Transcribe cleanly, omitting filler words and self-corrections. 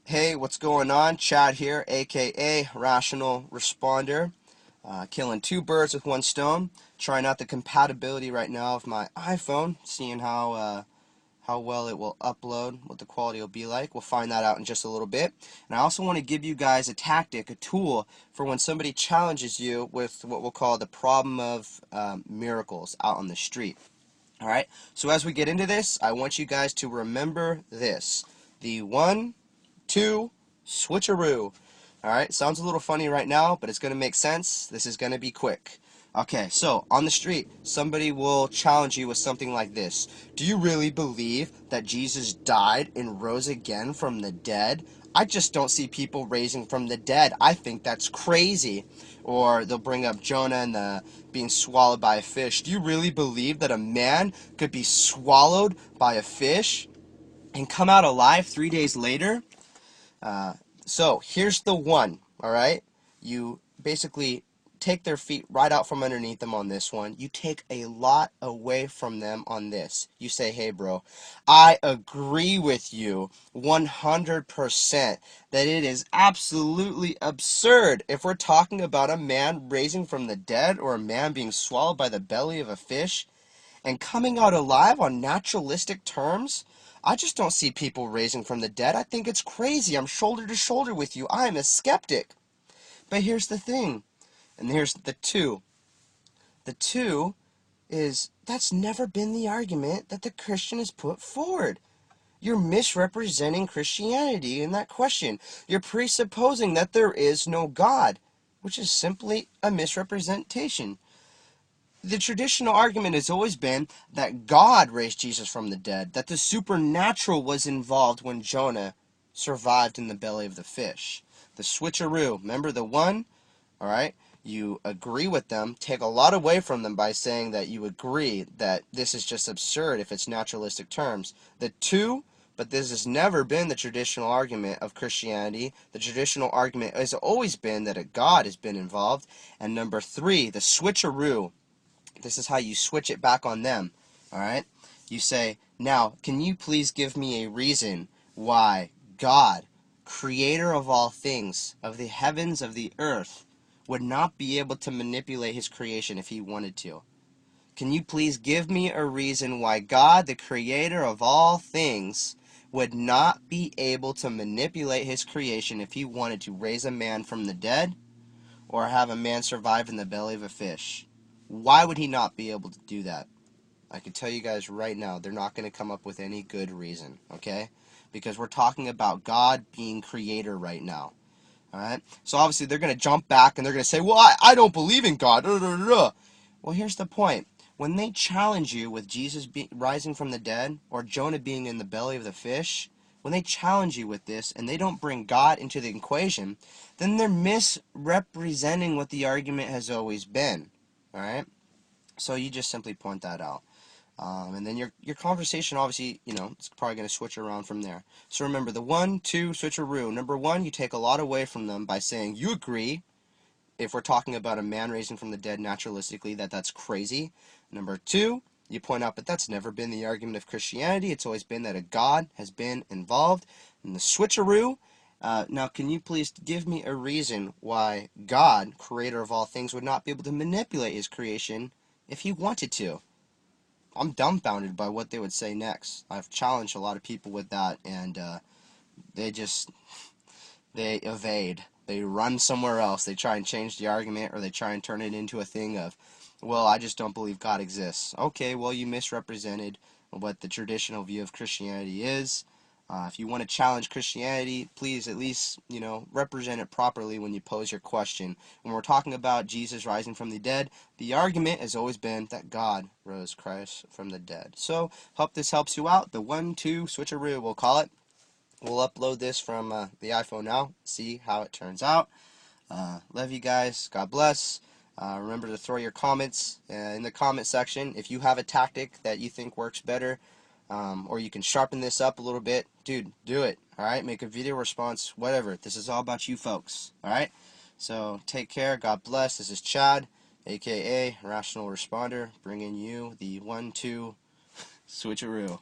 Hey, what's going on? Chad here, aka Rational Responder. Killing two birds with one stone. Trying out the compatibility right now of my iPhone, seeing how well it will upload, what the quality will be like. We'll find that out in just a little bit. And I also want to give you guys a tactic, a tool for when somebody challenges you with what we'll call the problem of miracles out on the street. All right. So as we get into this, I want you guys to remember this: the 1-2 switcheroo. Alright, sounds a little funny right now, but it's going to make sense. This is going to be quick. Okay, so on the street, somebody will challenge you with something like this: do you really believe that Jesus died and rose again from the dead? I just don't see people raising from the dead. I think that's crazy. Or they'll bring up Jonah and the being swallowed by a fish. Do you really believe that a man could be swallowed by a fish and come out alive 3 days later? So here's the one, all right? You basically take their feet right out from underneath them on this one. You take a lot away from them on this. You say, hey, bro, I agree with you 100% that it is absolutely absurd if we're talking about a man raising from the dead or a man being swallowed by the belly of a fish and coming out alive on naturalistic terms. I just don't see people raising from the dead. I think it's crazy. I'm shoulder to shoulder with you. I'm a skeptic. But here's the thing, and here's the two. The two is that's never been the argument that the Christian has put forward. You're misrepresenting Christianity in that question. You're presupposing that there is no God, which is simply a misrepresentation. The traditional argument has always been that God raised Jesus from the dead, that the supernatural was involved when Jonah survived in the belly of the fish. The switcheroo, remember the one? All right? You agree with them, take a lot away from them by saying that you agree that this is just absurd if it's naturalistic terms. The two, but this has never been the traditional argument of Christianity. The traditional argument has always been that a God has been involved. And number three, the switcheroo. This is how you switch it back on them. All right? You say, now, can you please give me a reason why God, creator of all things, of the heavens, of the earth, would not be able to manipulate his creation if he wanted to? Can you please give me a reason why God, the creator of all things, would not be able to manipulate his creation if he wanted to raise a man from the dead or have a man survive in the belly of a fish? Why would he not be able to do that? I can tell you guys right now, they're not going to come up with any good reason, okay? Because we're talking about God being creator right now, all right? So obviously they're going to jump back and they're going to say, well, I don't believe in God. Well, here's the point. When they challenge you with Jesus rising from the dead or Jonah being in the belly of the fish, when they challenge you with this and they don't bring God into the equation, then they're misrepresenting what the argument has always been. All right? So you just simply point that out. And then your conversation, obviously, it's probably going to switch around from there. So remember, the 1-2 switcheroo. Number one, you take a lot away from them by saying you agree, if we're talking about a man raising from the dead naturalistically, that's crazy. Number two, you point out, but that's never been the argument of Christianity. It's always been that a God has been involved. And the switcheroo, now can you please give me a reason why God, creator of all things, would not be able to manipulate his creation if he wanted to? I'm dumbfounded by what they would say next. I've challenged a lot of people with that, and they just they evade. They run somewhere else. They try and change the argument, or they try and turn it into a thing of, well, I just don't believe God exists. Okay, well, you misrepresented what the traditional view of Christianity is. If you want to challenge Christianity, please at least, represent it properly when you pose your question. When we're talking about Jesus rising from the dead, the argument has always been that God rose Christ from the dead. So, hope this helps you out. The 1-2 switcheroo, we'll call it. We'll upload this from the iPhone now, see how it turns out. Love you guys. God bless. Remember to throw your comments in the comment section. If you have a tactic that you think works better, or you can sharpen this up a little bit, dude, do it. Alright? Make a video response, whatever. This is all about you folks. Alright? So, take care. God bless. This is Chad, aka Rational Responder, bringing you the 1-2 switcheroo.